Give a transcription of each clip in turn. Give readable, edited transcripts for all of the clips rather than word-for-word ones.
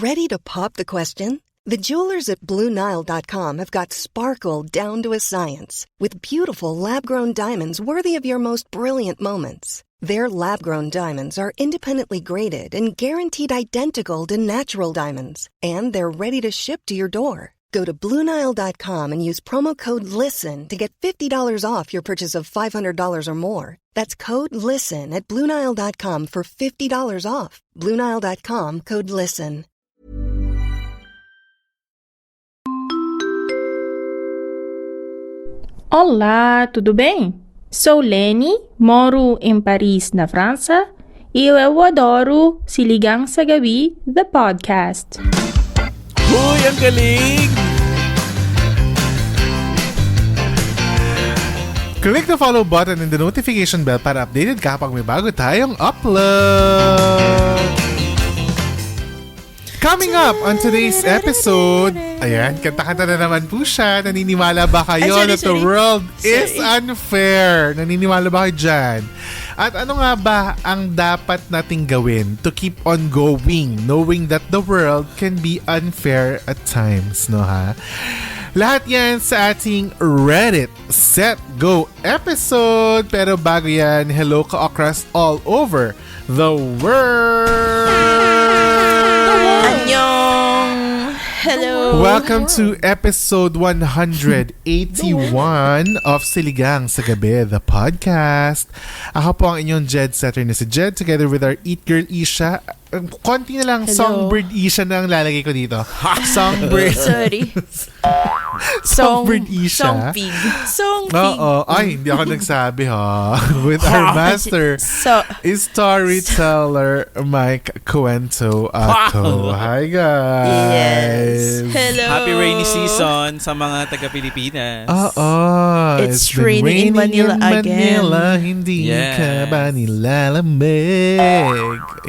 Ready to pop the question? The jewelers at BlueNile.com have got sparkle down to a science with beautiful lab-grown diamonds worthy of your most brilliant moments. Their lab-grown diamonds are independently graded and guaranteed identical to natural diamonds, and they're ready to ship to your door. Go to BlueNile.com and use promo code LISTEN to get $50 off your purchase of $500 or more. That's code LISTEN at BlueNile.com for $50 off. BlueNile.com, code LISTEN. Olá, tudo bem? Sou Lenny, moro em Paris, na França, e eu adoro Siligang sa Gabi, the podcast. Uy, ang galing! Click the follow button and the notification bell para updated ka pag may bago tayong upload. Coming up on today's episode, ayan, kanta-kanta na naman po siya. Naniniwala ba kayo that the world is unfair? Naniniwala ba kayo dyan? At ano nga ba ang dapat nating gawin to keep on going, knowing that the world can be unfair at times, no ha? Lahat yan sa ating Reddit Set Go episode. Pero bago yan, hello ka-okras all over the world! Annyeong! Hello! Welcome to episode 181 of Siligang sa Gabi, the podcast. Ako po ang inyong Jed Setter na si Jed, together with our Eat Girl Isha. Konti na lang, hello. Songbird Isha na ang lalagay ko dito. Songbird. Sorry. Songbird Isha. Songpig. Songpig. Oo. Ay, hindi ako nagsabi ha. With our master, storyteller Mike Cuento Ato. Hi guys. Yes. Hello. Happy rainy season sa mga taga-Pilipinas. Oo. It's raining in Manila again. Hindi Yes. ka ba nilalamig?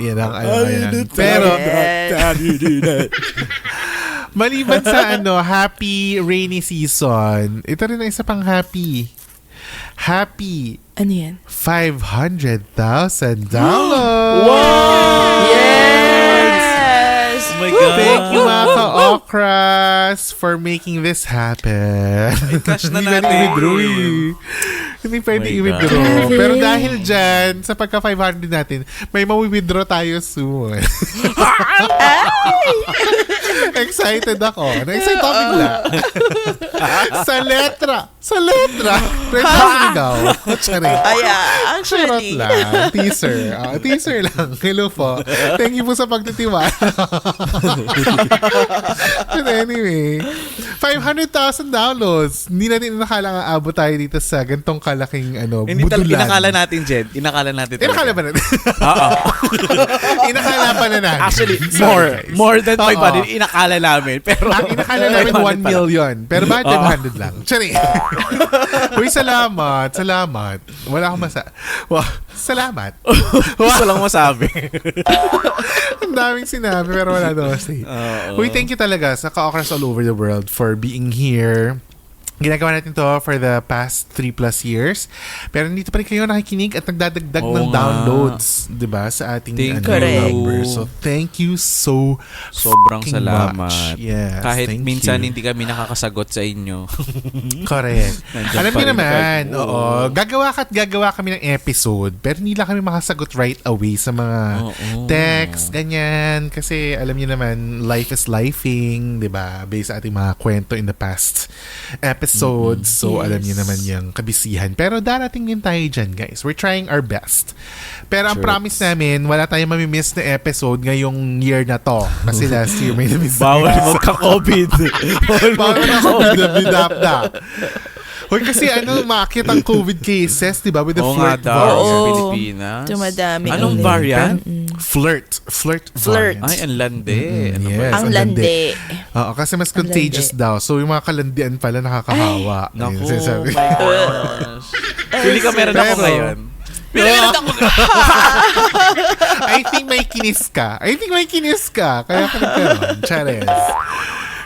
Yan ang yan. Pero, maliban sa happy rainy season, ito rin ang isa pang happy. Happy Ano yan? 500,000 downloads! Wow! Yes! Oh my God! Thank you mga ka-okras for making this happen. I-cash na Hindi natin. i-withdraw eh. Hindi pwede Oh my i-withdraw. God. Pero dahil dyan, sa pagka 500 natin, may mawi-withdraw tayo soon. Excited ako. Na-excite ako bigla. Sa letra. Presyo daw. Charing. Charot Actually. lang. Teaser. Teaser lang. Hello po. Thank you po sa pagtitiwala. But anyway, 500,000 downloads. Hindi natin inakala nga abot tayo dito sa gantong kalaking Hindi budulan. inakala natin, Jed. Inakala natin. Inakala ba natin? Oo. Inakala pa na natin. Actually, Sorry, guys. more than 500 Oo. inakala namin. Pero Ang inakala namin 1 million. Pero bakit 500 lang? Sorry. Uy, salamat. Wala akong salamat. gusto lang masabi. Ang daming sinabi pero wala daw kasi. Uy, thank you talaga sa ka-okras all over the world for being here. Ginagawa natin to for the past 3+ years. Pero dito pa rin kayo nakikinig at nagdadagdag ng downloads, 'di ba, sa ating numbers. So thank you Sobrang fucking salamat. much. Yes, Kahit thank minsan you. hindi kami nakakasagot sa inyo. Correct. Nandiyan Alam pa niyo rin naman, kayo. oo. Gagawa kami ng episode, pero hindi lang kami makasagot right away sa mga text, ganyan. Kasi alam niyo naman, life is lifing, 'di ba? Based sa ating mga kwento in the past episodes. So, Yes. alam niyo naman yung kabisihan. Pero darating din tayo dyan, guys. We're trying our best. Pero ang promise namin, wala tayong mamimiss na episode ngayong year na to. Kasi last year may namiss na Bawal episode. magka-COVID. Bawal magka-COVID. Hoy, kasi maakyat ang COVID cases, di ba? With the Oo nga flirt daw, sa variant. Pilipinas. Dumadami. Anong ulit. variant? Flirt variant. Ay, ang lande. Ano ba? Yes, Ang landi. Oo, kasi mas contagious daw. So, yung mga kalandian pala nakakahawa. Naku, Ayun, sinasabi. my gosh. Pili ka meron ako Pero- ngayon. I think may kinis ka. Kaya ka nagkaroon. Chares.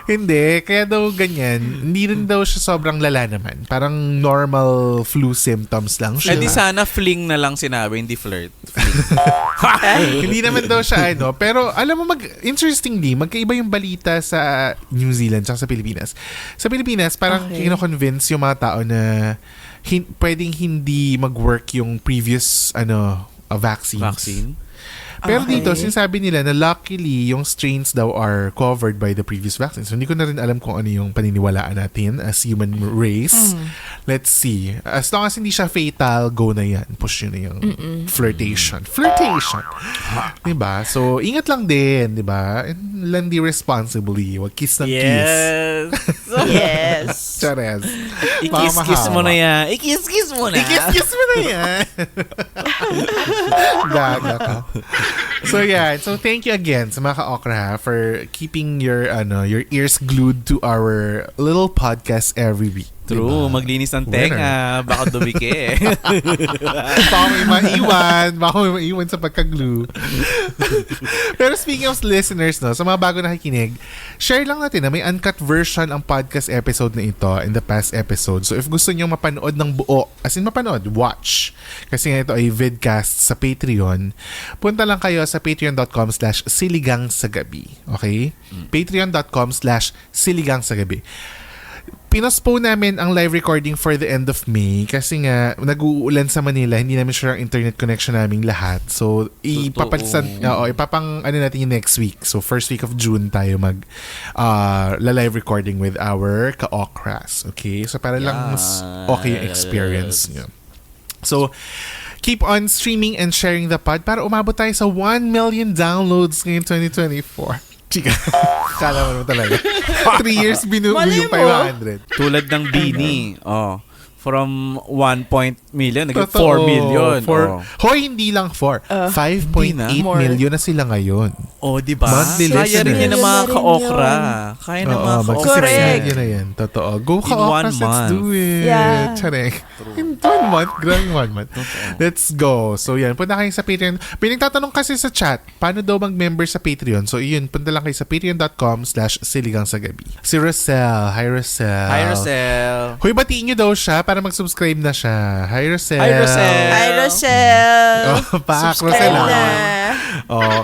Hindi, kaya daw ganyan. Hindi rin daw siya sobrang lala naman. Parang normal flu symptoms lang siya. Eh di sana fling na lang sinabi, hindi flirt. Hindi naman daw siya pero alam mo interestingly, magkaiba yung balita sa New Zealand at sa Pilipinas. Sa Pilipinas, parang kino-convince yung mga tao na pwedeng hindi mag-work yung previous vaccines. Vaccine? Pero dito, sinasabi nila na luckily, yung strains daw are covered by the previous vaccines. So, hindi ko na rin alam kung ano yung paniniwalaan natin as human race. Let's see. As long as hindi siya fatal, go na yan. Push yun na yung flirtation. Flirtation! Diba? So, ingat lang din, diba? And landi responsibly. Wag kiss ng kiss. Yes. Chares. I-kiss-kiss mo na yan. I-kiss-kiss mo na. I-kiss mo na yan. Gaga ka. So yeah, so thank you again sa mga ka-okra for keeping your ears glued to our little podcast every week. True, diba? maglinis ng tenga, baka dumike. Baka may maiwan sa pagka-glue. Pero speaking of listeners, sa mga bago nakikinig, share lang natin na may uncut version ang podcast episode na ito in the past episode. So if gusto nyo mapanood ng buo, as in mapanood, watch. Kasi nga ito ay vidcast sa Patreon. Punta lang kayo sa patreon.com/siligangsagabi. Okay? Patreon.com/siligangsagabi. Pinospo namin ang live recording for the end of May kasi nga nag-uulan sa Manila, hindi namin sure ang internet connection naming lahat. So ipapang natin yung next week. So first week of June tayo live recording with our ka-okras. Okay? So para lang mas okay yung experience nyo. So keep on streaming and sharing the pod para umabot tayo sa 1 million downloads ngayong 2024. Chika. Kala mo talaga. 3 years binubo yung 500. Tulad ng Bini. From 1 million, naging 4 million. Hoy, hindi lang 4. 5.8 million na sila ngayon. Diba? Monthly Kaya rin yan ng mga ka-okra. Kaya ng mga ka-okra. Correct. Yun na yan. Totoo. Go In ka-okras, 1 let's month. do it. Yeah. Charek. In 1 month. Growing 1 month. Let's go. So yan, punta kayo sa Patreon. Pinagtatanong kasi sa chat, paano daw mag-member sa Patreon? So yun, punta lang kayo sa patreon.com/siligangsagabi. Si Rosel. Hi, Rosel. Hi, Rosel. Hoy, batiin nyo daw siya para mag-subscribe na siya. Hi, Rosel. Hi, Rosel. Hi, Rosel. Paak, Subscribe Rosel. na.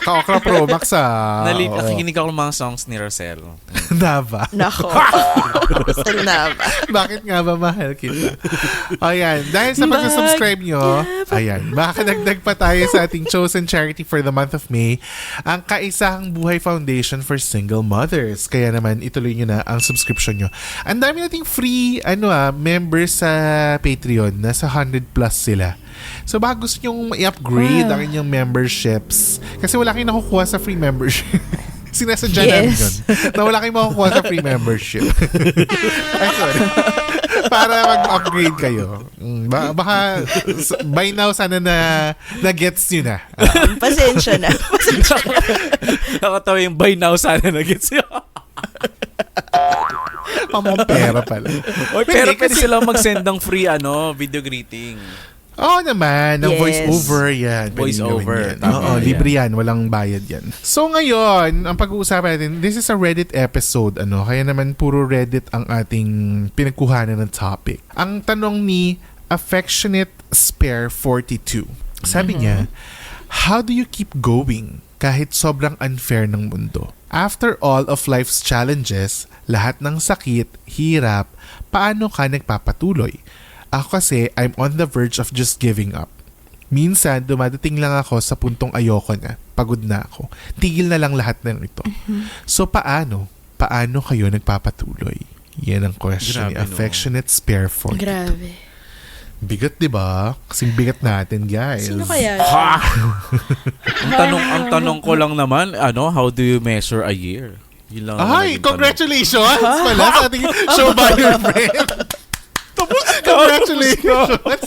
Ka-okra Pro Max Nakikinig ako ng mga songs ni Rosel. Nava. Nako. Rosel na ba? Bakit nga ba mahal kita? Ayan, dahil sa pag-subscribe nyo, ayan, makakadagdag pa tayo sa ating chosen charity for the month of May, ang Kaisahang Buhay Foundation for Single Mothers. Kaya naman, ituloy nyo na ang subscription nyo. Ang dami nating free, members sa Patreon. Nasa 100 plus sila. So baka gusto nyong i-upgrade ang inyong memberships. Kasi wala kayong nakukuha sa free membership. Sinasadya namin yun. Na wala kayong makukuha sa free membership. Ay, sorry. Para mag-upgrade kayo. Baka by now sana na-gets nyo na. Pasensya na. Nakatawa yung by now sana na-gets yun. Pamang pera pala. Pero pwede silang mag-send ng free video greeting. Oo naman, ng Yes. voice-over yan. Voice-over. Oo, libre yan. Walang bayad yan. So ngayon, ang pag-uusapan natin, this is a Reddit episode. Kaya naman puro Reddit ang ating pinagkuhanan ng topic. Ang tanong ni Affectionate Spare 42. Sabi niya, how do you keep going kahit sobrang unfair ng mundo? After all of life's challenges, lahat ng sakit, hirap, paano ka nagpapatuloy? Ako kasi, I'm on the verge of just giving up. Minsan, dumadating lang ako sa puntong ayoko na. Pagod na ako. Tigil na lang lahat ng ito. So, paano? Paano kayo nagpapatuloy? Yan ang question ni Grabe, Affectionate Spare 40. Grabe. Bigat, di ba? Kasing bigat natin, guys. Sino kaya siya? Ang tanong ko lang naman, how do you measure a year? Yun lang ang Ay, naging congratulations pala sa ating show by your friend. Congratulations.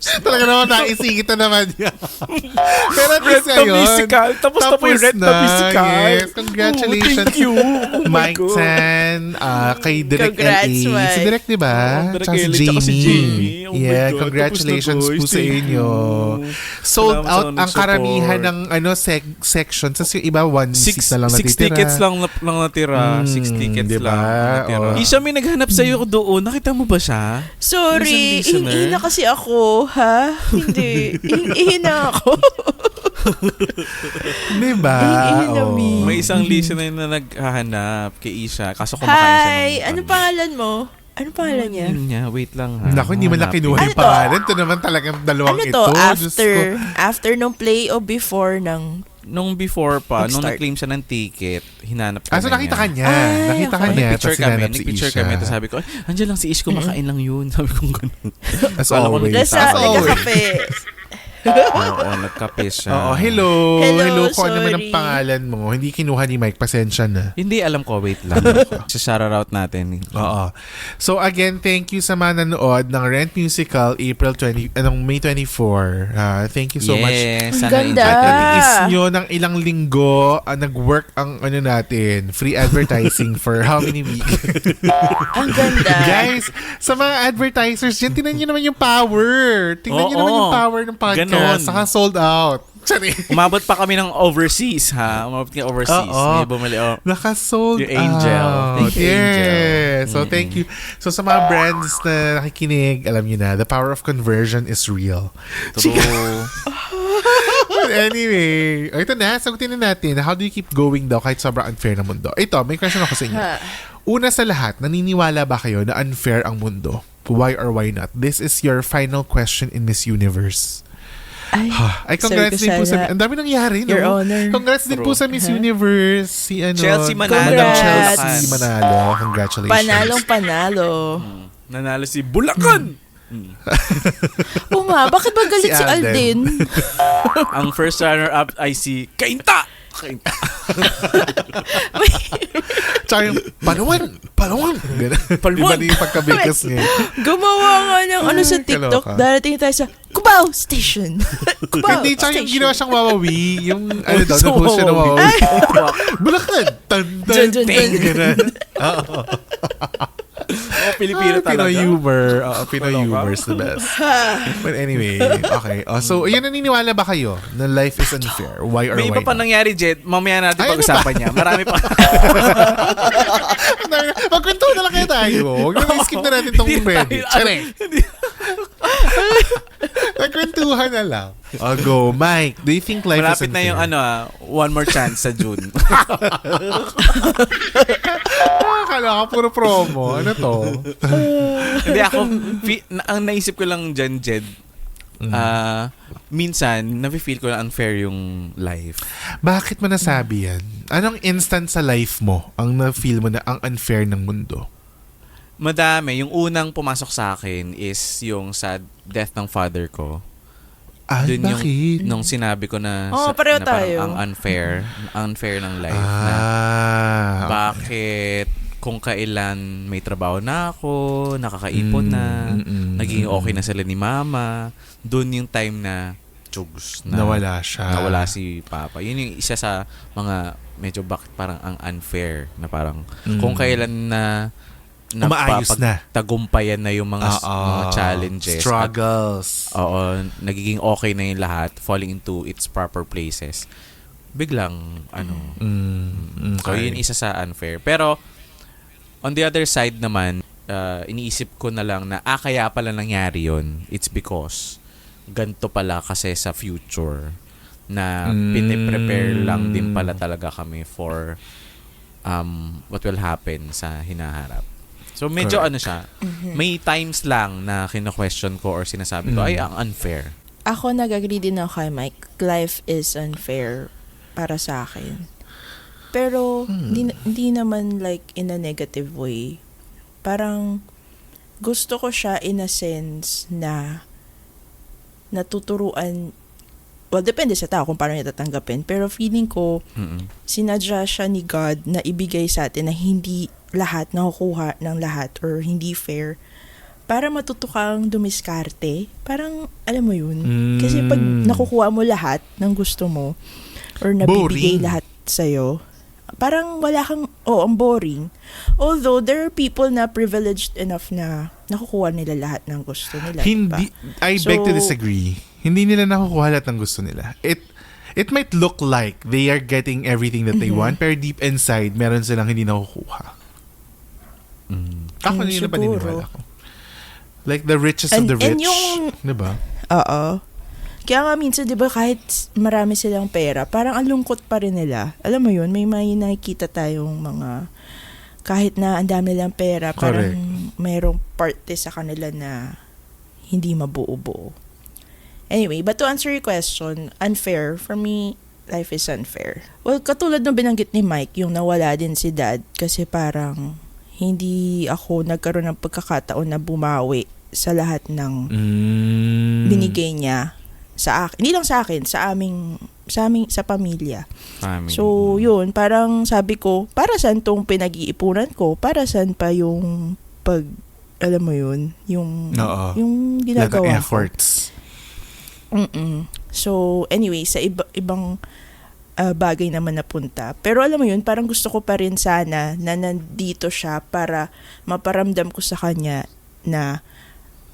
Talaga naman naisingit na naman yan. Pero at least Red na ngayon, musical. Tapos na po yung Red na musical. Yes, congratulations. Thank you. Oh my Mike God. San, kay Direk Congrats, LA. Mike. Si Direk, di ba? Direk Tsaka si LA, tsaka si Jamie. Jamie. Oh my Yeah, God, congratulations tapos na, po guys. sa Thank inyo. you. Sold Salamat sa out ang nag-support. karamihan ng sections. Tapos yung iba, one seat na lang Six natitira. tickets lang natira. 6 tickets diba? lang natira. Oh. Isha, may naghanap sa'yo doon. Nakita mo ba siya? Sorry, Isang listener. ihina kasi ako, ha? Hindi. Ihina ako. Diba? Ihina Oo. me. May isang listener na naghahanap kay Isha. Kaso kumakain siya Hi! ng... Ano pangalan mo? Ano pangalan niya? Yun niya, wait lang ha. Naku, hindi man lang Hanapin. kinuha Ano yung to? pangalan. Ito naman talagang dalawang Ano ito. to? Diyos ko. After nung play o before ng... Nung before pa, nung Mag-start. nag-claim siya ng ticket, hinanap So nakita ka niya. Ay, Nakita ka okay. niya. Nag-picture Tapos kami, sinanap si nag-picture Isha. kami. Tapos sabi ko, ay, andyan lang si Ish, kumakain lang yun. Sabi ko gano'n. As Kala ko always. nag- Nasa, As always. nagkakape. Oo, nagkape siya. Oo, hello. Hello, Kung ano man ang sorry. pangalan mo. Hindi kinuha ni Mike. Pasensya na. Hindi, alam ko, wait lang. Sa-shoutout natin. Oo. So again, thank you sa mga nanood ng Rent Musical May 24. Thank you so much. Yes, Ang sana ganda. enjoy. Natiis nyo ng ilang linggo, nag-work ang natin, free advertising for how many weeks? Ang ganda. Guys, sa mga advertisers dyan, tingnan nyo naman yung power. Tingnan nyo Oo. naman yung power ng podcast. Ganon. Saka sold out. Sorry. Umabot pa kami ng overseas, ha? Umabot kami overseas. Oo. May bumali, oh. Naka-sold Yung Angel. out. Thank you, Yeah. Angel. So, thank you. So, sa mga brands na nakikinig, alam nyo na, the power of conversion is real. True. But anyway, ito na, sagutin na natin. How do you keep going daw kahit sobrang unfair na mundo? Ito, may question ako sa inyo. Una sa lahat, naniniwala ba kayo na unfair ang mundo? Why or why not? This is your final question in Miss Universe. Ay, congrats Sir din po Kusana. sa... Ang dami nangyari, no? Your Honor. Congrats din po sa Miss Universe. Si Chelsea Manalo. Madam Congrats. Chelsea Manalo. Congratulations. Panalong panalo. Nanalo si Bulacan. Oo nga, bakit ba galit Si si Alden? Ang first runner-up ay si Kainta. Kainta. Tsaka yung, Palawan! Ganun. Palawan. Iba na yung pagkabikas niya. Gumawa nga ng ano sa Ay, TikTok. kaloka. Darating tayo sa Cubao Station. Cubao Hindi, tsaka yung Station. ginawa siyang wawawi. Yung, ano daw, So, nag-host siya ng wawawi. Ay! Bulacan! Tan, tan, Dun, dun, ting! dun. Ganun. Oh, Pilipino talaga. Pinoy humor. Pinoy Kaloka. humor is the best. But anyway, okay. So, yun, naniniwala ba kayo na life is unfair? Why or May why iba pa not? nangyari, Jed. Mamaya natin Ay, ano pag-usapan niya. Marami pa. Magkwento na lang kayo tayo. Huwag na skip na natin tong credit. Charing. Nagkwentuhan na lang. Go. Mike, do you think life Malapit is na unfair? yung one more chance sa June. Akala ka puro promo. Ano to? Hindi ako, ang naisip ko lang dyan, Jed, minsan, nafe-feel ko na unfair yung life. Bakit mo nasabi yan? Anong instant sa life mo ang na-feel mo na ang unfair ng mundo? Madami. Yung unang pumasok sa akin is yung sa death ng father ko. Ay, Dun bakit? nung sinabi ko na, pareho na parang tayo. ang unfair ng life. Na Okay. bakit kung kailan may trabaho na ako, nakakaipon na, naging okay na sila ni mama, doon yung time na chugs na Nawala siya. nawala si papa. Yun yung isa sa mga medyo bakit parang ang unfair na parang kung kailan na Umaayos na. tagumpayan na yung mga challenges. Struggles. Oo, nagiging okay na yung lahat, falling into its proper places. Biglang, So, yun isa sa unfair. Pero, on the other side naman, iniisip ko na lang na, kaya pala nangyari yun. It's because, ganito pala kasi sa future, na piniprepare lang din pala talaga kami for what will happen sa hinaharap. So, medyo Correct. siya, may times lang na kino-question ko or sinasabi ko, ay, ang unfair. Ako nag-agree din ako kay Mike. Life is unfair para sa akin. Pero, hindi naman like in a negative way. Parang, gusto ko siya in a sense na natuturuan, well, depende sa tao kung paano niya tatanggapin. Pero feeling ko, sinadya siya ni God na ibigay sa atin na hindi lahat nakukuha ng lahat or hindi fair para matuto kang dumiskarte. Parang, alam mo yun. Kasi pag nakukuha mo lahat ng gusto mo, or nabibigay Boring. lahat sa'yo, parang wala kang, ang boring. Although, there are people na privileged enough na nakukuha nila lahat ng gusto nila. Hindi, diba? I beg to disagree. Hindi nila nakukuha lahat ng gusto nila. It might look like they are getting everything that they want, pero deep inside, meron silang hindi nakukuha. Ako yun na paniniwala ko. Like the richest of the rich. And yung, diba? Oo. Kaya nga minsan, di ba, kahit marami silang pera, parang ang lungkot pa rin nila. Alam mo yun, may nakikita tayong mga, kahit na ang dami nilang pera, parang mayroong parte sa kanila na hindi mabuo-buo. Anyway, but to answer your question, unfair, for me, life is unfair. Well, katulad ng binanggit ni Mike, yung nawala din si Dad, kasi parang hindi ako nagkaroon ng pagkakataon na bumawi sa lahat ng binigay niya sa akin. Hindi lang sa akin, sa pamilya. Family. So, yun, parang sabi ko, para saan tong pinag-iipunan ko? Para saan pa yung alam mo yun, yung ginagawa lahat ng ko. efforts. So, anyway, sa ibang bagay naman napunta. Pero alam mo yun, parang gusto ko pa rin sana na nandito siya para maparamdam ko sa kanya na,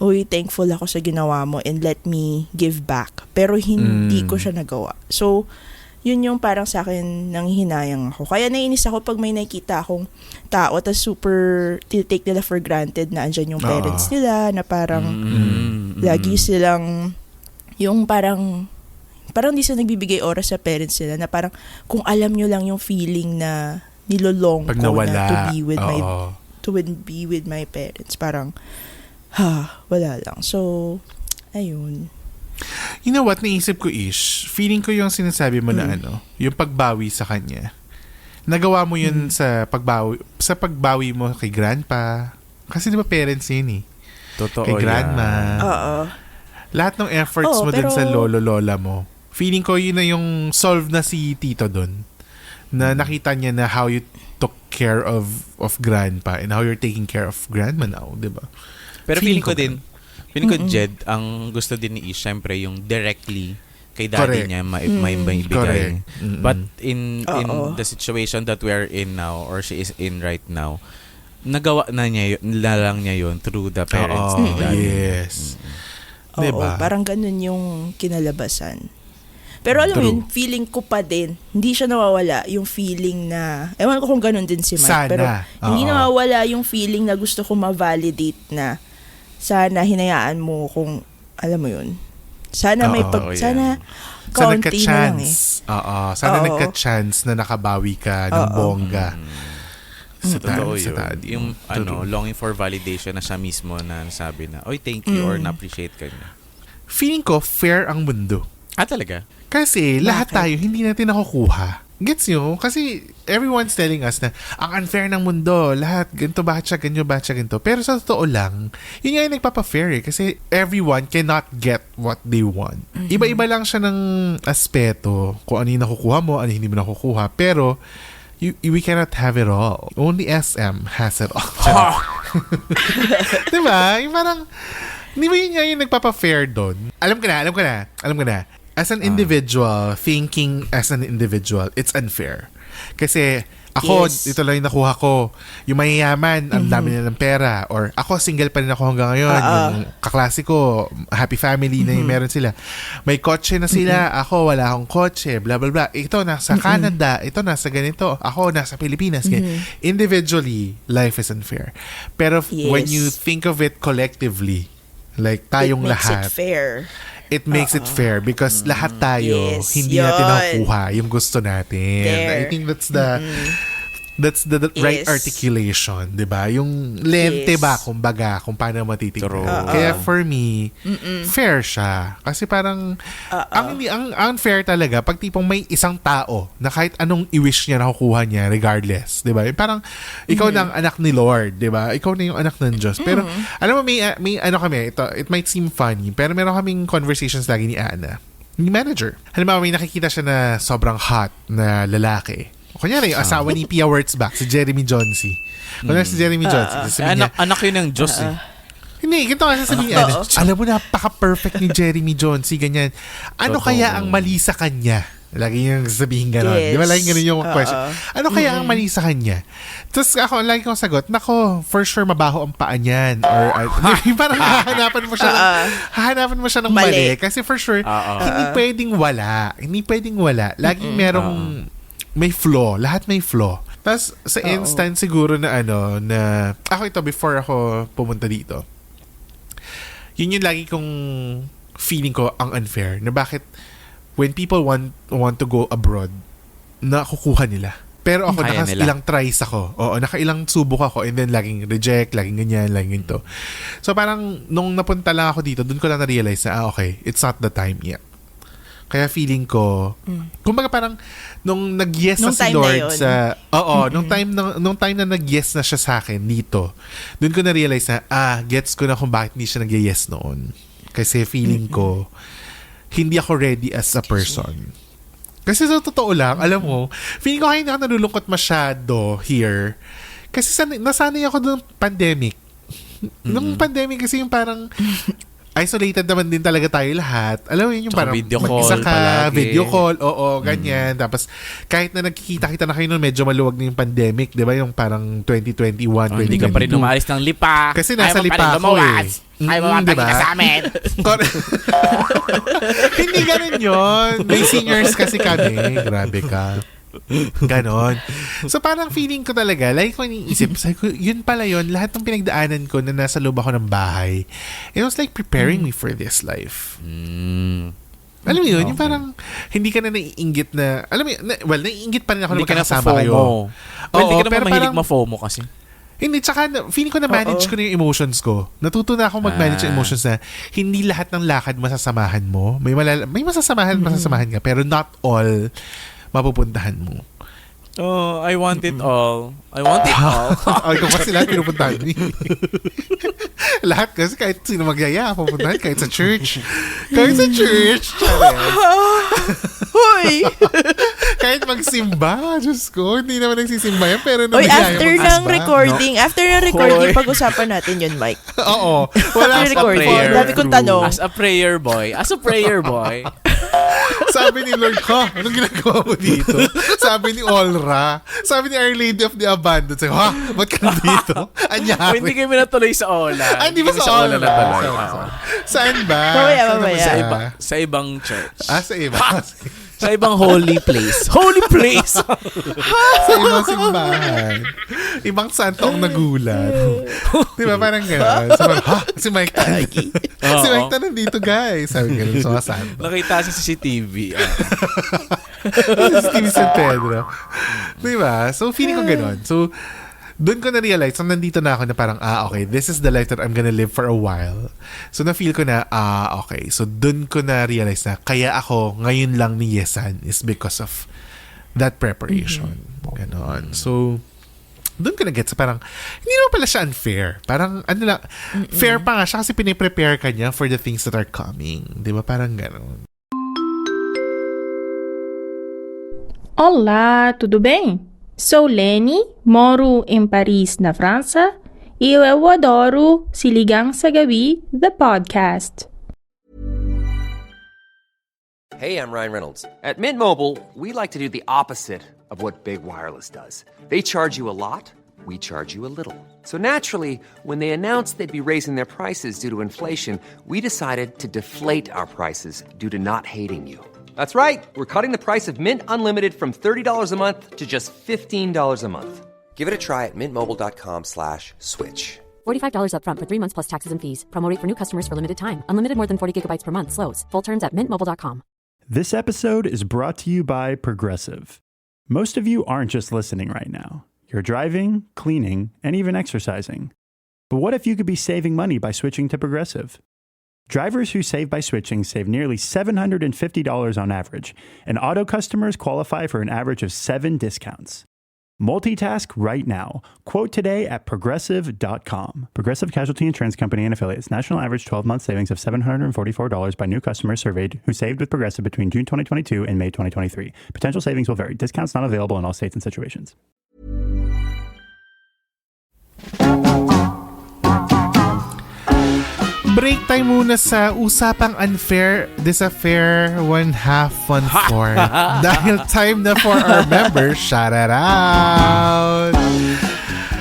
uy, thankful ako sa ginawa mo and let me give back. Pero hindi ko siya nagawa. So, yun yung parang sa akin nanghihinayang ako. Kaya naiinis ako pag may nakikita akong tao tas super take nila for granted na andyan yung parents nila, na parang lagi silang yung parang di sila nagbibigay oras sa parents nila, na parang kung alam nyo lang yung feeling na nilolong pag ko nawala, na to be with my parents. Parang, wala lang. So, ayun. You know what, naisip ko feeling ko yung sinasabi mo na yung pagbawi sa kanya. Nagawa mo yun sa pagbawi mo kay grandpa. Kasi di ba parents yun Totoo kay grandma. Oo. Lahat ng efforts mo din sa lolo-lola mo. Feeling ko yun na yung solve na si tito dun. Na nakita niya na how you took care of grandpa and how you're taking care of grandma now, di ba? Pero feeling ko, Jed, ang gusto din ni Ish, syempre, yung directly kay daddy niya maibigay. But in the situation that we are in now, or she is in right now, nagawa na lang niya yun through the parents ni daddy. Yes. Diba? Parang ganun yung kinalabasan. Pero alam mo yun, feeling ko pa din, hindi siya nawawala yung feeling na, ewan ko kung ganun din si Mike, sana. Pero hindi nawawala yung feeling na gusto ko ma-validate na sana hinayaan mo kung, alam mo yun, sana sana kaunti na lang Sana nagka-chance na nakabawi ka ng bongga. Sa totoo yun. Yung longing for validation na siya mismo na sabi na, oy, thank you, or na-appreciate ka niya. Feeling ko, fair ang mundo. Talaga? Kasi lahat tayo hindi natin nakukuha. Gets nyo? Kasi everyone's telling us na ang unfair ng mundo, lahat ganito, bakit siya ganito. Pero sa totoo lang, yun nga yung nagpapa-fair kasi everyone cannot get what they want. Iba-iba lang siya ng aspeto kung ano yung nakukuha mo, ano yung hindi mo nakukuha. Pero we cannot have it all. Only SM has it all. Diba? Yung parang, di ba yun nga yung nagpapa-fair doon? Alam ko na. As an individual, thinking as an individual, it's unfair. Kasi ako, ito lang yung nakuha ko. Yung mayayaman, ang dami nila ng pera. Or ako, single pa rin ako hanggang ngayon. Yung kaklase ko, happy family na yung meron sila. May kotse na sila. Ako, wala akong kotse. Blah, blah, blah. Ito, nasa Canada. Ito, nasa ganito. Ako, nasa Pilipinas. Individually, life is unfair. Pero when you think of it collectively, like tayong lahat, it makes it fair. It makes it fair because lahat tayo hindi natin nakukuha yung gusto natin. I think that's the right articulation, 'di ba? Yung lente ba kumbaga kung paano matitignan. Kaya for me, fair siya. Kasi parang ang unfair talaga pag tipong may isang tao na kahit anong i-wish niya nakukuha niya regardless, 'di ba? Parang ikaw na ang anak ni Lord, 'di ba? Ikaw na yung anak ng Diyos. Pero alam mo may ano kami, it might seem funny, pero meron kaming conversations lagi ni Ana, ni manager. Halimbawa may nakikita siya na sobrang hot na lalaki. Kunyari, yung asawa ni Pia Wurtzbach, si Jeremy Jonsi. Kunyari si Jeremy Jonsi. Anak yun ng Diyos Hindi, ganito nga sasabihin niya. Alam mo, napaka-perfect ni Jeremy Jonesy, ganyan. Ano kaya ang mali sa kanya? Lagi niyang sabihin gano'n. Yes. Di ba? Lagi gano'n yung question. Ano kaya ang mali sa kanya? Tapos ako, lagi kong sagot, nako, for sure, mabaho ang paa niyan. Or, parang hahanapan mo siya ng mali. Kasi for sure, hindi pwedeng wala. Hindi pwedeng wala. Laging merong may flaw. Lahat may flaw. Tapos, sa instance siguro na na, ako ito, before ako pumunta dito, yun yung lagi kong feeling ko ang unfair. Na bakit, when people want to go abroad, nakukuha nila. Pero ako, ilang tries ako. Oo, nakailang subok ako and then laging reject, laging ganyan, laging ganito. So parang, nung napunta lang ako dito, dun ko lang na-realize na, okay, it's not the time yet. Kaya feeling ko, kumbaga parang, nung nag-yes na si Lord sa, nung time na nag-yes na siya sa akin dito, dun ko na-realize na, gets ko na kung bakit hindi siya nag-yes noon. Kasi feeling ko, hindi ako ready as a person. Kasi sa totoo lang, alam mo, feeling ko hindi ako nalulungkot masyado here. Kasi nasanay ako ng pandemic. Nung pandemic kasi yung parang isolated naman din talaga tayo lahat. Alam mo yun, yung parang mag-isa ka, video call, ganyan. Tapos kahit na nagkikita-kita na kayo nun, medyo maluwag na yung pandemic, di ba? Yung parang 2021, 2022. Hindi ka pa rin umalis ng lipa. Kasi nasa lipa ako Ay, mapapagkita diba? Sa amin. Hindi ganun yun. May seniors kasi kami. Grabe ka. Ganon. So parang feeling ko talaga, like ko iniisip, yun pala yun, lahat ng pinagdaanan ko na nasa loob ako ng bahay, it was like preparing me for this life. Alam mo yun, yung parang hindi ka na naiinggit na, alam mo yun, naiinggit pa rin ako na magkakasama kayo. Hindi ka naman mahilig ma-FOMO kasi. Hindi, tsaka feeling ko na-manage ko na yung emotions ko. Natuto na akong mag-manage yung emotions na hindi lahat ng lakad masasamahan mo. May masasamahan ka, pero not all mapupuntahan mo. Oh, I want it all. I want it all. Ay, kung kasi lahat pinupuntahan mo. Lahat kasi kahit sino magyaya, pupuntahan kahit sa church. Kahit sa church. Hoy! Kahit magsimba. Diyos ko, hindi naman nagsisimba yan. Pero after ng recording, pag-usapan natin yun, Mike. Oo. Wala after recording. Dami kong tanong. As a prayer boy. Sabi ni Lord, anong ginagawa mo dito? Sabi ni Olra. Sabi ni Our Lady of the Abundance. Ba't ka dito? Anyari. Hindi kami natuloy sa Ola. Hindi ba sa Ola natuloy? Saan ba? Mamaya. Sa ibang church. Sa iba. Sa ibang holy place. Holy place! Sa ibang simbahan. Ibang santo ang nagulat. Diba? Parang gano'n. So, si Mike Tan. Si Mike Tan nandito, guys. Sabi gano'n sa mga santo. Nakita sa CCTV. CCTV San Pedro. Diba? So, feeling ko gano'n. So, doon ko na-realize, nandito na ako na parang, okay, this is the life that I'm gonna live for a while. So, na-feel ko na, okay. So, doon ko na-realize na, kaya ako ngayon lang ni Yesan is because of that preparation. Ganon. So, doon ko na-get sa parang, hindi naman pala siya unfair. Parang, fair pa nga siya kasi piniprepare ka niya for the things that are coming. Di ba? Parang ganon. Olá, tudo bem? Sou Leni, moro em Paris, na França, e eu adoro Se Ligang sa Gabi, the podcast. Hey, I'm Ryan Reynolds. At Mint Mobile, we like to do the opposite of what Big Wireless does. They charge you a lot, we charge you a little. So naturally, when they announced they'd be raising their prices due to inflation, we decided to deflate our prices due to not hating you. That's right. We're cutting the price of Mint Unlimited from $30 a month to just $15 a month. Give it a try at mintmobile.com/switch. $45 up front for 3 months plus taxes and fees. Promo rate for new customers for limited time. Unlimited more than 40 gigabytes per month. Slows full terms at mintmobile.com. This episode is brought to you by Progressive. Most of you aren't just listening right now. You're driving, cleaning, and even exercising. But what if you could be saving money by switching to Progressive? Drivers who save by switching save nearly $750 on average, and auto customers qualify for an average of 7 discounts. Multitask right now. Quote today at Progressive.com. Progressive Casualty Insurance Company and Affiliates. National average 12-month savings of $744 by new customers surveyed who saved with Progressive between June 2022 and May 2023. Potential savings will vary. Discounts not available in all states and situations. Break time muna sa usapang unfair, this affair, one half, one fourth. Dahil time na for our members, shout it out!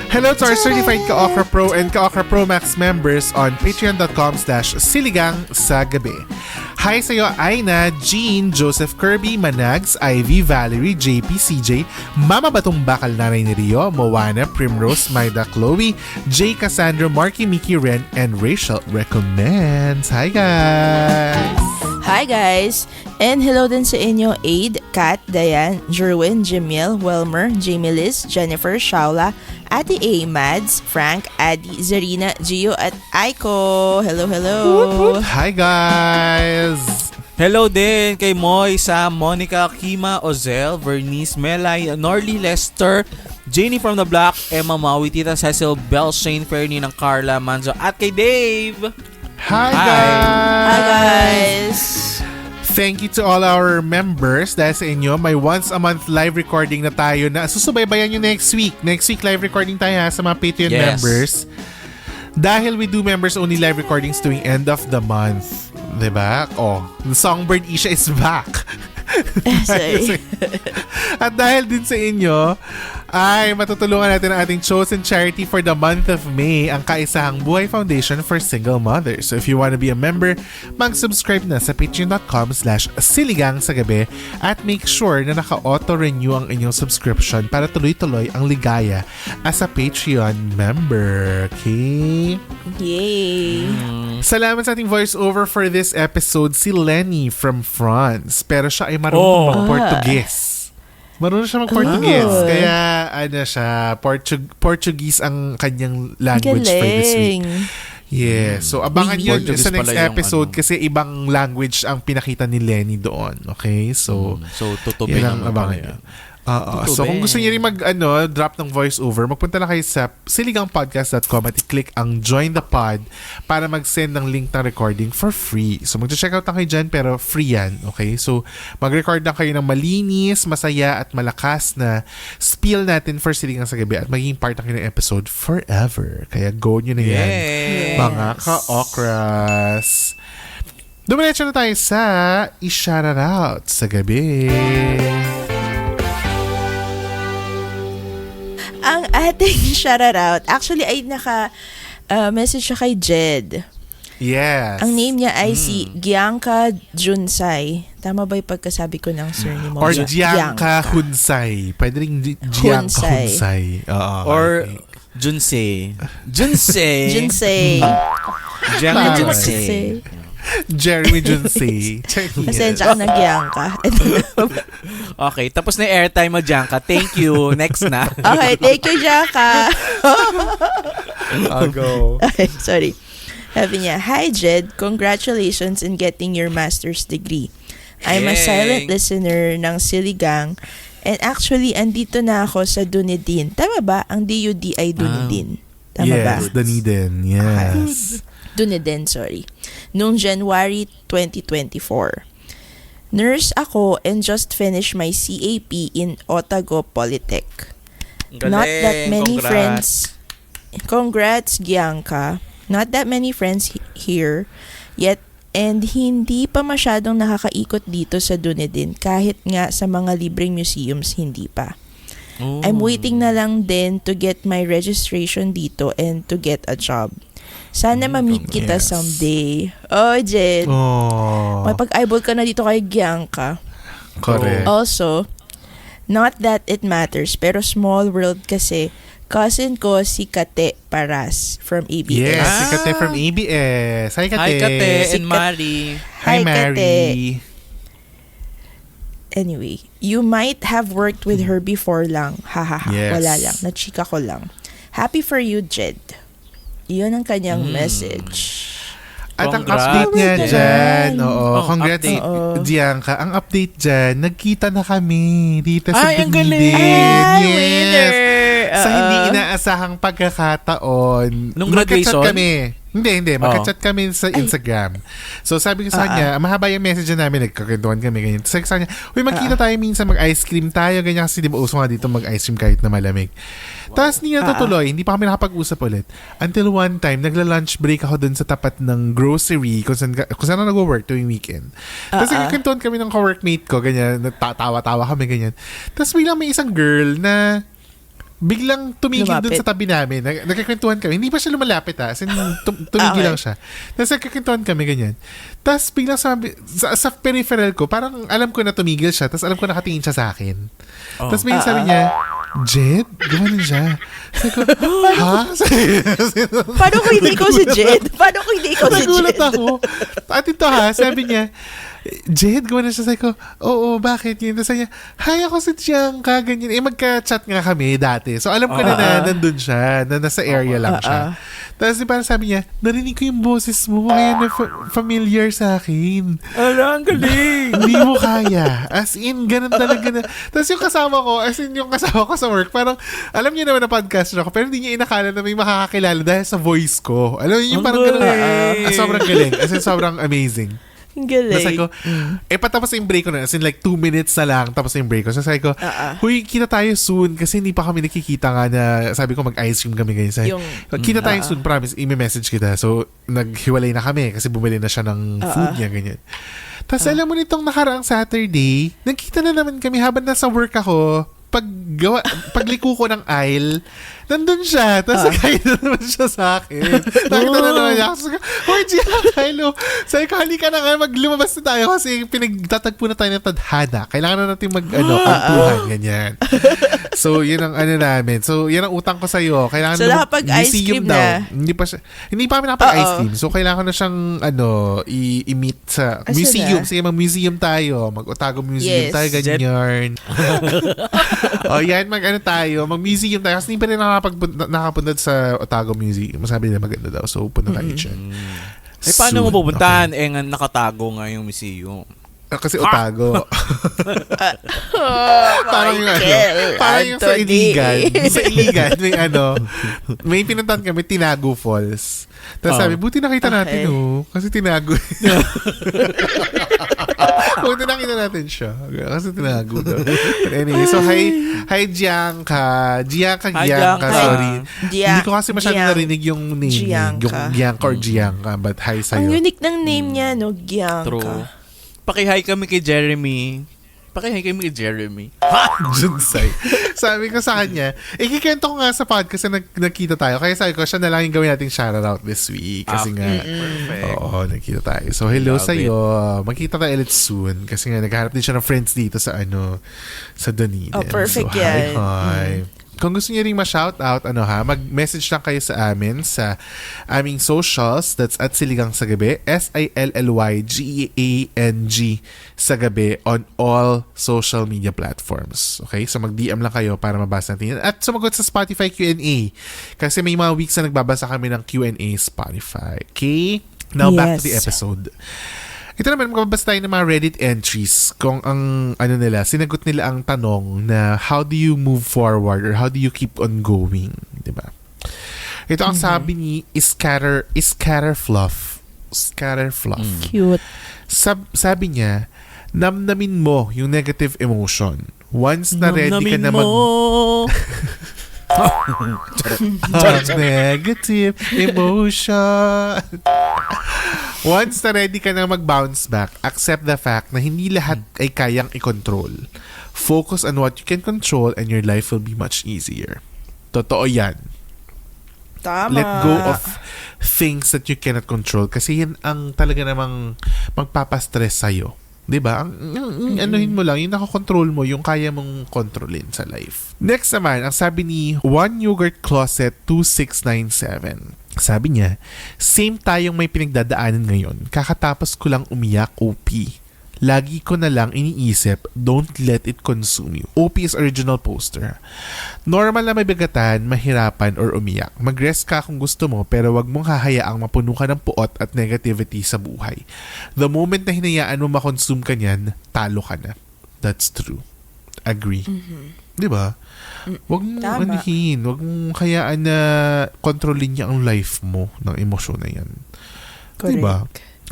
Hello to our certified Ka-Okra Pro and Ka-Okra Pro Max members on patreon.com/siligang sa gabi. Hi sa'yo, Aina, Jean, Joseph Kirby, Manags, Ivy, Valerie, JP, CJ, Mama Batong Bakal Nanay ni Rio, Moana, Primrose, Maida, Chloe, Jay, Cassandra, Marky, Mickey, Ren, and Rachel recommends. Hi guys! Hi guys! And hello din sa inyo, Aid, Kat, Diane, Jerwin, Jimiel, Welmer, Jamie Liz, Jennifer, Shaula, Ate A, Mads, Frank, Adi, Zarina, Gio, at Aiko. Hello, hello! Hi guys! Hello din kay Moy, Sam, Monica, Kima, Ozel, Vernice, Melay, Norly, Lester, Janie from the Block, Emma Maui, Tita Cecil, Bell, Shane, Fernie ng Carla, Manzo, at kay Dave! Hi guys! Hi guys! Thank you to all our members. Dahil sa inyo, may once a month live recording na tayo na susubaybayan nyo next week. Next week live recording tayo sa mga Patreon members. Dahil we do members only live recordings tuwing end of the month. Diba? Oh, the Songbird Isha is back. Sorry. At dahil din sa inyo, ay matutulungan natin ang ating chosen charity for the month of May, ang Kaisahang Buhay Foundation for Single Mothers. So if you want to be a member, mag-subscribe na sa patreon.com/siligang sa gabi at make sure na naka-auto-renew ang inyong subscription para tuloy-tuloy ang ligaya as a Patreon member. Okay? Yay! Salamat sa ating voiceover for this episode, si Lenny from France. Pero siya ay marunong mag-Portuguese. Marunong siya mag-Portuguese. Kaya, siya, Portuguese ang kanyang language for this week. Yeah. So, abangan nyo sa next episode kasi ibang language ang pinakita ni Lenny doon. Okay? So tutubin ang abangan nyo. So kung gusto niyo rin drop ng voiceover, magpunta lang kayo sa siligangpodcast.com at i-click ang Join the Pod para mag-send ng link ng recording for free. So mag-check out lang kayo dyan pero free yan. Okay? So mag-record lang kayo ng malinis, masaya at malakas na spiel natin for Siligang sa Gabi at magiging part na kayo ng episode forever. Kaya go nyo na yan. Yes. Mga ka-okras. Dumiretso na tayo sa i-shout out sa gabi. Ang ating shoutout, actually ay naka-message siya kay Jed. Yes. Ang name niya ay si Gianca Junsay. Tama ba yung pagkasabi ko ng surname mo? Or Gianca Hunsay. Pwede rin Gianca Hunsay. Or Junsay. Junsay. Junsay. Gianca Junsay. Jeremy Junsay. Pasensya ka na, Gianca. Okay, tapos na yung airtime mo, Gianca. Thank you. Next na. Okay, thank you, Gianca. I'll go. Okay, sorry. Sabi niya, Hi, Jed. Congratulations in getting your master's degree. I'm a silent listener ng Siligang and actually, andito na ako sa Dunedin. Tama ba? Ang DUD ay Dunedin. Tama ba? Yes, Dunedin. Yes. Dunedin, sorry. Noong January 2024. Nurse ako and just finished my CAP in Otago Polytech. Not that many friends. Congrats, Gianca. Not that many friends here yet and hindi pa masyadong nakakaikot dito sa Dunedin kahit nga sa mga libreng museums hindi pa. I'm waiting na lang din to get my registration dito and to get a job. Sana ma-meet kita someday. Oh, Jed. Oh. May pag-eyeball ka na dito kay Gianca. Correct. Also, not that it matters, pero small world kasi cousin ko si Kate Paras from ABS. Yes, si Kate from ABS. Hi, Kate. Hi, Kate and Mari. Hi, Kate. Mari. Anyway, you might have worked with her before lang. Hahaha. Yes. Wala lang. Nachika ko lang. Happy for you, Jed. Iyon ang kanyang message. At ang Congrats. update niya dyan, congrats, update. Gianca. Ang update dyan, nagkita na kami dito sa Ay, ang Dunedin. galing! Ay, Yes. winner! Sa hindi inaasahang pagkakataon. Nung magka-chat graduation? kami. Hindi. Magka-chat kami sa Instagram. So, sabi ko sa kanya, mahaba yung message na namin, nagkakintuan kami, ganyan. Sabi ko sa kanya, uy, magkita tayo minsan, mag-ice cream tayo, ganyan, kasi di ba uso nga dito mag-ice cream kahit na malamig. Tapos, hindi natutuloy, hindi pa kami nakapag-usap ulit. Until one time, nagla-lunch break ako dun sa tapat ng grocery, kung saan ako nag-work tuwing weekend. Tapos, nagkakintuan kami ng co-workmate ko, ganyan, tawa-tawa kami, ganyan. Tapos, biglang may isang girl na biglang tumigil dun sa tabi namin. Nagkakwentuhan kami. Hindi pa siya lumalapit ha. As in, tumigil lang siya. Tapos nagkakwentuhan kami ganyan. Tapos biglang sabi, sa peripheral ko, parang alam ko na tumigil siya. Tapos alam ko nakatingin siya sa akin. Tapos biglang sabi niya, Jed? Gumanon siya. Sabi ko, ha? Paano kung hindi ikaw si Jed? Nagulat ako. At ito ha, sabi niya, Jed, gawin na siya. Sabi ko, oo, bakit yun? Tapos niya, hi, ako si Gianca, ganyan. Magka-chat nga kami dati. So, alam ko na nandun siya, na nasa area lang siya. Tapos parang sabi niya, narinig ko yung boses mo, kaya na familiar sa akin. Ang galing! Hindi mo kaya. As in, ganun talaga na. Tapos yung kasama ko sa work, parang, alam niya naman na podcaster ako, pero hindi niya inakala na may makakakilala dahil sa voice ko. Alam niyo, yung parang ganun. Sobrang galing. As in, sobrang amazing. Galing. Tapos sabi ko, patapos yung break ko na. As in like 2 minutes na lang tapos yung break ko. So sabi ko, huy, kita tayo soon. Kasi hindi pa kami nakikita nga na, sabi ko mag-ice cream kami ganyan. Sabi, kita tayo soon, promise. I-message kita. So, naghiwalay na kami kasi bumili na siya ng food niya, ganyan. Tapos alam mo nitong nakaraang Saturday, nagkita na naman kami habang nasa work ako. Pagliko ko ng aisle, nandun siya. Tapos nakain na naman siya sa akin. Nakita na naman niya. Sabi ko, hoy, Gianca, hello. Sabi ko, halika na nga, maglumabas na tayo kasi pinagtatagpo na tayo ng tadhana. Kailangan na natin kwentuhan, ganyan. So, yun ang namin. So, yan ang utang ko sa'yo. Kailangan so, nakapag-ice cream na? Hindi pa kami nakapag-ice cream. So, kailangan ko na siyang, i-meet sa museum. Sige, mag-museum tayo. Mag-Otago Museum tayo, ganyan. Yan, mag-museum tayo. Kasi hindi pa rin nakapunta sa Otago Museum. Masabi nila maganda daw. So, punta tayo dyan. Paano mo pupuntahan? Okay. Nakatago nga yung museum. Kasi Otago. Parang yung sa Iligan. Sa Iligan, may pinuntahan kami, Tinago Falls. Tapos sabi, buti nakita natin, kasi tinago. Buti nakita natin siya. Kasi tinago daw. But anyway, so hi Gianca. Sorry. Hindi ko kasi masyadong narinig yung name. Yung Gianca or Gianca. But hi sa'yo. Ang unique ng name niya, no? Gianca. True. Pakihay kami kay Jeremy. Junsay. Sabi ko sa kanya, ikikento ko nga sa podcast na nagkita tayo. Kaya sabi ko, siya na lang yung gawin nating shoutout this week. Kasi oo, nagkita tayo. So, hello sa'yo. Magkita tayo ulit soon. Kasi nga, naghahanap din siya ng friends dito sa sa Dunedin. Oh, perfect so, yan. Hi. Kung gusto niyo ring ma-shoutout, mag-message lang kayo sa amin sa aming socials. That's at Siligang sa Gabi. SILLYGEANG sa Gabi on all social media platforms. Okay? So mag-DM lang kayo para mabasa natin. At sumagot sa Spotify Q&A. Kasi may mga weeks na nagbabasa kami ng Q&A Spotify. Okay? Now back to the episode. Ito naman, magbabasa tayo ng mga Reddit entries kung ang sinagot nila ang tanong na how do you move forward or how do you keep on going, diba? Ito ang sabi ni Scatterfluff. Cute. Sabi niya, namnamin mo yung negative emotion. Once na ready ka na negative emotion. Once na ready ka na mag-bounce back, accept the fact na hindi lahat ay kayang i-control. Focus on what you can control and your life will be much easier. Totoo yan. Tama. Let go of things that you cannot control kasi yan ang talaga namang magpapastress sa'yo. Diba? Anuhin mo lang, yung nakakontrol mo, yung kaya mong kontrolin sa life. Next naman, ang sabi ni One Yogurt Closet 2697. Sabi niya, same tayong may pinagdadaanan ngayon. Kakatapos ko lang umiyak, OP. Lagi ko na lang iniisip, don't let it consume you. OP is original poster. Normal na mabigatan, mahirapan, or umiyak. Mag-rest ka kung gusto mo, pero wag mong hahayaang mapuno ka ng puot at negativity sa buhay. The moment na hinayaan mo makonsume ka niyan, talo ka na. That's true. Agree. Di ba? Huwag mong Tama. huwag mong hayaan na kontrolin niya ang life mo ng emosyon na yan. Correct. Diba?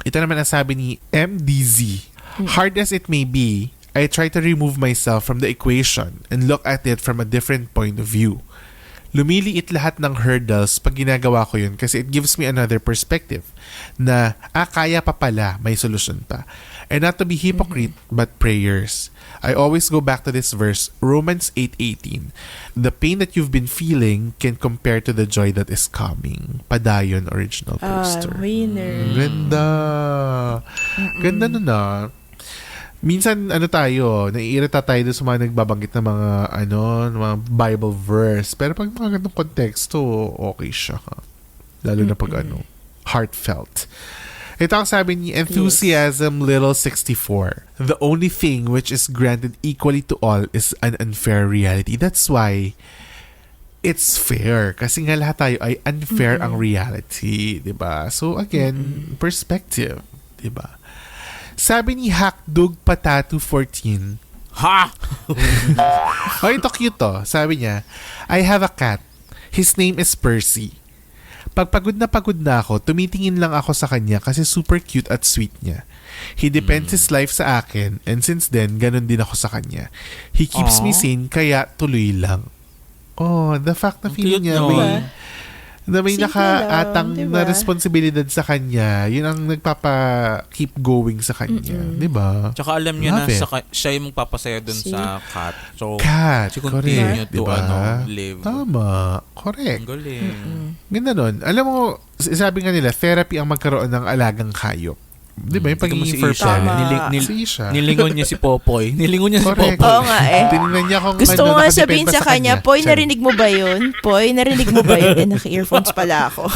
Ito naman ang sabi ni MDZ. Hard as it may be, I try to remove myself from the equation and look at it from a different point of view. Lumiliit lahat ng hurdles pag ginagawa ko yun kasi it gives me another perspective na, kaya pa pala, may solusyon pa. And not to be hypocrite, but prayers. I always go back to this verse, Romans 8:18. The pain that you've been feeling can compare to the joy that is coming. Padayon original poster. Winner. Ganda. Ganda nun na. Minsan, naiirita tayo doon sa mga nagbabanggit ng mga, ng mga Bible verse. Pero pag mga ganitong konteksto, okay siya. Lalo na pag, heartfelt. Ito ang sabi ni Enthusiasm Little 64. The only thing which is granted equally to all is an unfair reality. That's why it's fair. Kasi nga lahat tayo ay unfair ang reality. Diba? So again, perspective. Diba? Sabi ni Hackdog Patatu 14. Ha! Ito cute to. Sabi niya, I have a cat. His name is Percy. Pag pagod na ako, tumitingin lang ako sa kanya kasi super cute at sweet niya. He depends his life sa akin and since then, ganun din ako sa kanya. He keeps me sane kaya tuloy lang. Oh, the fact na feeling niya may Simple nakaatang lang, na diba? responsibilidad sa kanya, yun ang nagpapa-keep going sa kanya. Diba? Tsaka alam niya Love na it. siya yung magpapasaya dun sa cat. So, Cat, she continue correct. to Diba? live. Tama, correct. Ang galing. Ganda nun. Alam mo, sabi nga nila, therapy ang magkaroon ng alagang hayop. Di ba? Yung Tignan mo pagiging si fur Isha. parent. Si Isha. Nilingon niya si Popoy. Correct. Oo nga eh. Tinignan niya kung Gusto ko nga nakadepend sabihin ba sa kanya, Poy, narinig mo ba yun? Poy, narinig mo ba yun? Eh, naka-earphones pala ako.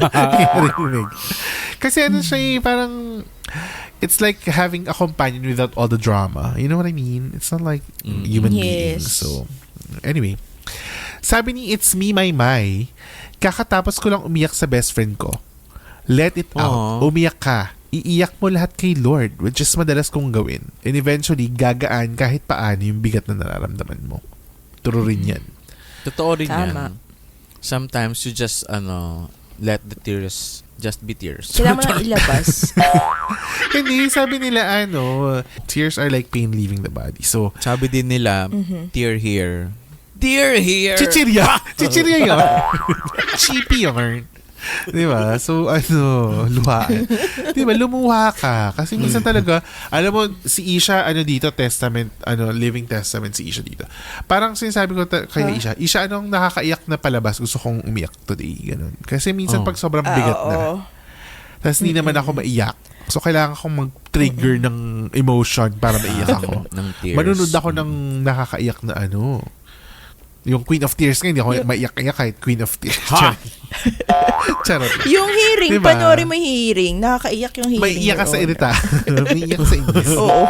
Narinig. Kasi siya parang, it's like having a companion without all the drama. You know what I mean? It's not like human beings. So, anyway. Sabi ni It's Me, My, kakatapos ko lang umiyak sa best friend ko. Let it out. Umiyak ka. Iiyak mo lahat kay Lord, which is madalas kong gawin. And eventually, gagaan kahit paano yung bigat na nararamdaman mo. Turo rin yan. Totoo rin Tama. yan. Sometimes you just, let the tears just be tears. Kailangan mo lang ilabas. Hindi, sabi nila, tears are like pain leaving the body. So, Sabi din nila, tear here. Tear here! chichirya! Chichirya yun! Cheapy yun. Diba? So, luhaan. Diba? Lumuha ka. Kasi minsan talaga, alam mo, si Isha, dito, testament, living testament si Isha dito. Parang sinasabi ko kay Isha, anong nakakaiyak na palabas? Gusto kong umiyak today. Ganun. Kasi minsan pag sobrang bigat na. Tapos hindi naman ako maiyak. So, kailangan akong mag-trigger ng emotion para maiyak ako. ng tears. Manunod ako ng nakakaiyak na yung Queen of Tears nga, hindi ako maiyak-iyak kahit Queen of Tears. Charot. Yung hearing, Diba? panoorin mo yung hearing. Nakakaiyak yung hearing. May iyak ka sa irita. May iyak sa English. Oo.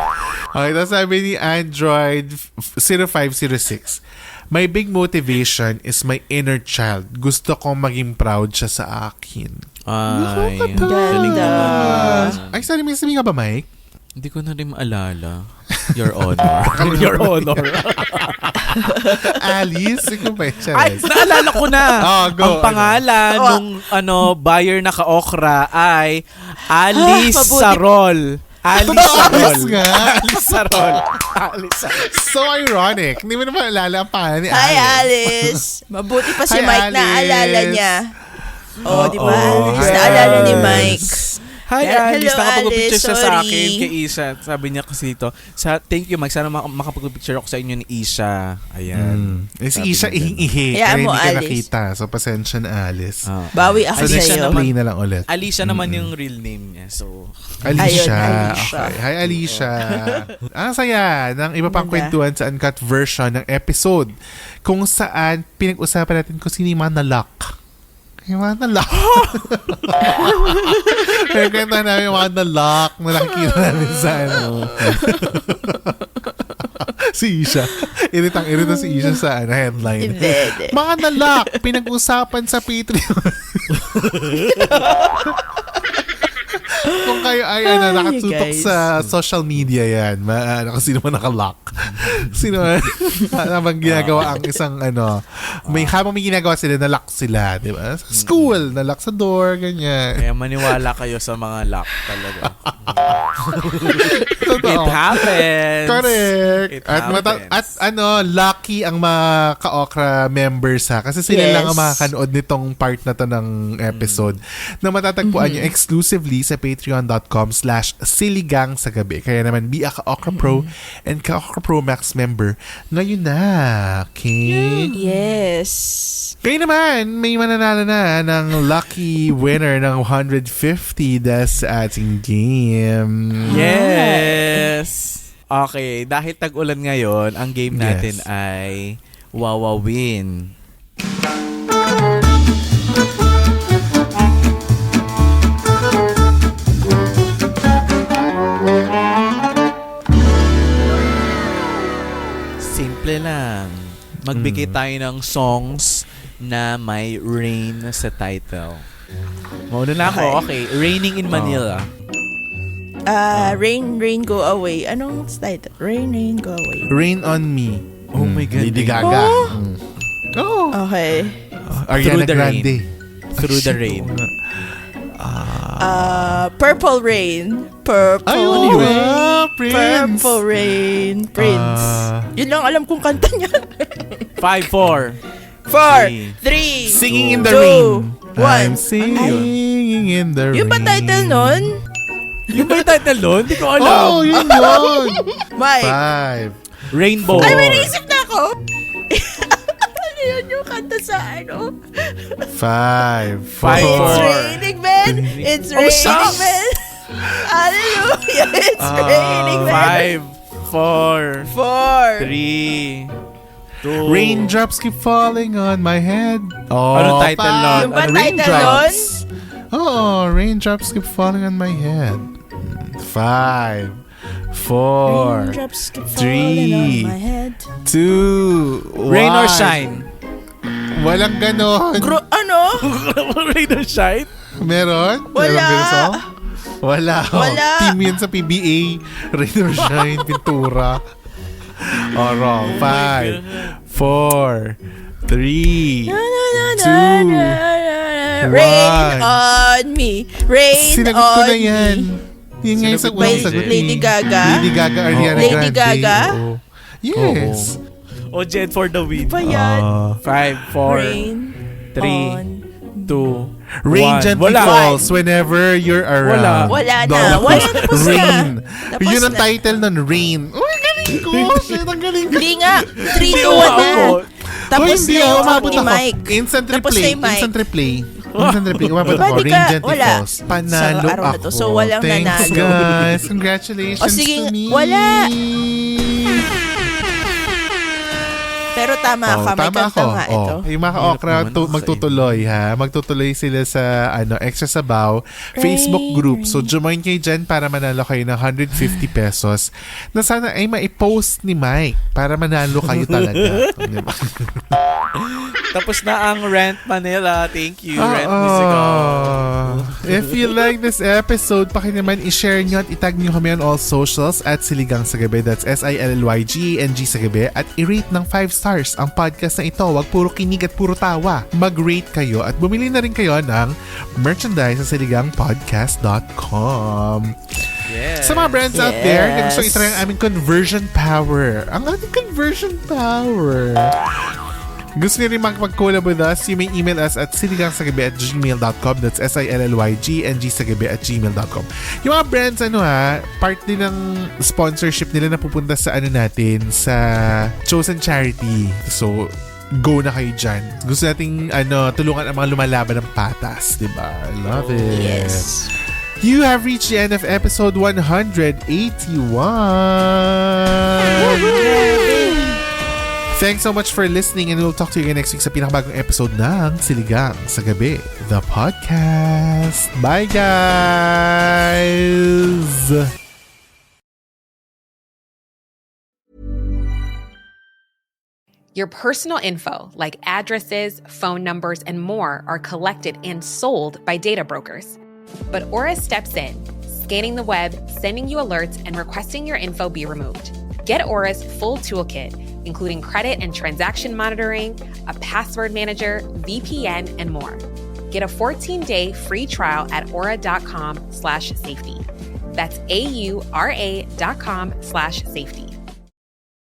Okay, tapos sabi ni Android 0506, my big motivation is my inner child. Gusto kong maging proud siya sa akin. Ay, galing naman. Ay, sorry, may sabi nga ba, Mike? Hindi ko na rin maalala. Your Honor. Your Honor. Alice? Ikaw ba siya? Ay, naalala ko na. Go. Ang pangalan nung buyer na ka-okra ay Alice mabuti. Sarol. Alice Sarol. Alice nga. Alice Sarol. Alice Sarol. So ironic. Hindi mo na maalala ang pangalan ni Alice. Hi, Alice. Mabuti pa si Hi, Mike na Alice. alala niya. Di ba, Oo. Alice? Hi, Naalala ni Alice. Mike. Hi, Hello, Alice. Nakapag-picture Alice. siya sa Sorry. akin kay Isha. Sabi niya kasi ito, thank you, Mike. Sana makapag-picture ako sa inyo ni Isha. Ayan. Si Sabi Isha niya ihing-ihi. Hayaan Kaya mo, hindi ka Alice. nakita. So, pasensya na, Alice. Bawi ako Alicia sa'yo. naman. Play na lang ulit. Alicia naman yung real name niya. So, Alicia. Ayun, Alicia. Okay. Hi, Alicia. Ang saya ng iba pang Ganda. kwentuhan sa uncut version ng episode kung saan pinag-usapan natin kung sino yung mga nalak. Yung mga nalak. Pinagkanta namin yung mga nalak na nakikita namin sa si Isha. Iritang-irita si Isha sa headline. Hindi. Mga nalak, pinag-usapan sa Patreon. Kung kayo ay nakatutok guys. sa social media yan, kasi sino man nakalock. Sino man habang ginagawa ang isang habang may ginagawa sila, nalock sila, di ba? Sa school, nalock sa door, ganyan. Kaya maniwala kayo sa mga lock talaga. Totoo. It happens. Correct. It At lucky ang mga ka-Okra members ha. Kasi sila lang ang makakanood nitong part na to ng episode na matatagpuan nyo exclusively sa patreon.com/siligang sa gabi. Kaya naman be a ka-Okra Pro and ka-Okra Pro Max member ngayon na. Okay? Yes. Kayo naman, may mananalo na ng lucky winner ng 150 sa ating game. Yes! Okay, dahil tag-ulan ngayon, ang game natin ay Wawawin. Simple lang. Magbigay tayo ng songs na may rain sa title. Mauna na ako. Okay. Raining in Manila. Rain, Go Away. Anong title? Rain, Go Away. Rain on Me. Oh my God. Lady Gaga. Oh. Okay. Ariana Through the Grande. Through the Rain. Purple Rain. Prince. Purple Rain. Prince. Yun lang alam kong kanta niya. 5, 4. 4, 3, Singing in the 2, Rain. 1. I'm singing in the rain. Yung ba title nun? Yung ba yung title nun? Hindi ko alam. Oh, yun yun. Mike. 5. Rainbow. Ay, may naisip na ako. Ano yun yung kanta sa 5, 4. It's raining men. It's raining men. Hallelujah. It's raining men. 5, 4, 4. 3, 2. Raindrops keep falling on my head. Oh, Ano title nun? Yung ba title nun? Raindrops. Oh, raindrops keep falling on my head. 5, 4, Raindrops keep falling on my head. 2, 1. Rain or shine? Walang ganon. Ano? Rain or shine? Meron? Wala. Meron ba yung song? Wala. Wala. Team yun sa PBA. Rain or shine, pintura. Oh, wrong. 5, 4, 3, 2, Rain on me. Rain Sinagot ko on na yan. me. Yun nga yung sa unang sagot. Lady Gaga? Lady Gaga, Ariana Lady Grande. Gaga? Oo. Yes. O Jed for the win. Pa yan? 5, 4, Rain 3, 2, Rain 1. gently falls whenever you're around. Wala na. Dog. Wala, tapos na. Rain. Tapos Yun ang na. title nun, Rain. Uy, galing ko. Shit, ang galing ko. Hindi nga. 3, 2, 1 na. Tapos Uy, na yung umabot ni ako. Mike. Instant Tapos replay. na yung Mike. Instant replay. Instant replay. Umabot ako. Pwede Rain ka, gently wala. falls. Panalo Sa araw na to. ako. So, walang Thanks, nanalo. guys. Congratulations O, sige, to me. wala. Pero tama ka. May tama kanta ako. nga ito. Yung mga ka-okra magtutuloy ha. Magtutuloy sila sa Extra Sabaw Facebook group. So join kayo dyan para manalo kayo ng 150 pesos na sana ay maipost ni Mike para manalo kayo talaga. Diba? Tapos na ang Rant Manila. Thank you, Rant Musical. If you like this episode, naman i-share nyo at itag nyo kami on all socials at Siligang sa Gabi. That's SILLYGANG sa Gabi. At i-rate ng 5 stars ang podcast na ito. Wag puro kinig at puro tawa. Mag-rate kayo at bumili na rin kayo ng merchandise sa siligangpodcast.com. Yes. Sa mga brands out there na gusto itry ang aming conversion power. Ang ating conversion power. Gusto niyo rin makapag-collab with us, you may email us at siligangsagabi@gmail.com. That's SILLYGNG@gmail.com. Yung mga brands, part din ng sponsorship nila na pupunta sa natin, sa chosen charity. So, go na kayo dyan. Gusto nating tulungan ang mga lumalaban ng patas, diba? I love it. Yes. You have reached the end of episode 181. Thanks so much for listening and we'll talk to you again next week sa pinakabagong episode ng Siligang sa Gabi, the podcast. Bye, guys! Your personal info, like addresses, phone numbers, and more, are collected and sold by data brokers. But Aura steps in scanning the web, sending you alerts, and requesting your info be removed. Get Aura's full toolkit, including credit and transaction monitoring, a password manager, VPN, and more. Get a 14-day free trial at aura.com/safety. That's AURA.com/safety.